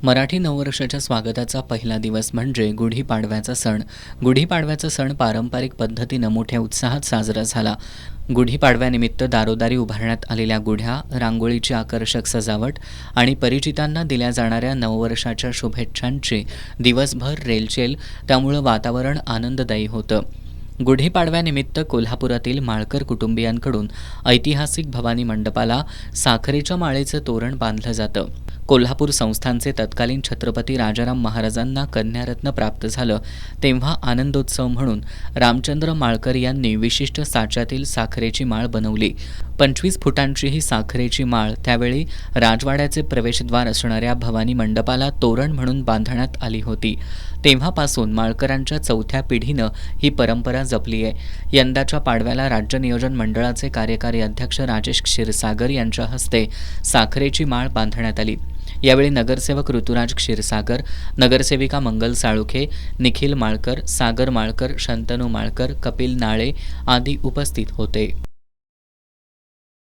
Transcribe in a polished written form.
मराठी नववर्षाच्या स्वागताचा पहिला दिवस म्हणजे गुढीपाडव्याचा सण. गुढीपाडव्याचा सण पारंपरिक पद्धतीनं मोठ्या उत्साहात साजरा झाला. गुढीपाडव्यानिमित्त दारोदारी उभारण्यात आलेल्या गुढ्या, रांगोळीची आकर्षक सजावट आणि परिचितांना दिल्या जाणाऱ्या नववर्षाच्या शुभेच्छांची दिवसभर रेलचेल, त्यामुळं वातावरण आनंददायी होतं. गुढीपाडव्यानिमित्त कोल्हापुरातील माळकर कुटुंबियांकडून ऐतिहासिक भवानी मंडपाला साखरेच्या माळेचं तोरण बांधलं जातं. कोल्हापूर संस्थानचे तत्कालीन छत्रपती राजाराम महाराजांना कन्यारत्न प्राप्त झालं, तेव्हा आनंदोत्सव म्हणून रामचंद्र माळकर यांनी विशिष्ट साच्यातील साखरेची माळ बनवली. 25 फुटांची ही साखरेची माळ त्यावेळी राजवाड्याचे प्रवेशद्वार असणाऱ्या भवानी मंडपाला तोरण म्हणून बांधण्यात आली होती. तेव्हापासून माळकरांच्या चौथ्या पिढीनं ही परंपरा जपली आहे. यंदाच्या पाडव्याला राज्य नियोजन मंडळाचे कार्यकारी अध्यक्ष राजेश क्षीरसागर यांच्या हस्ते साखरेची माळ बांधण्यात आली. यावेळी नगरसेवक ऋतुराज क्षीरसागर, नगरसेविका मंगल साळुखे, निखिल माळकर, सागर माळकर, शंतनू माळकर, कपिल नाळे आदी उपस्थित होते.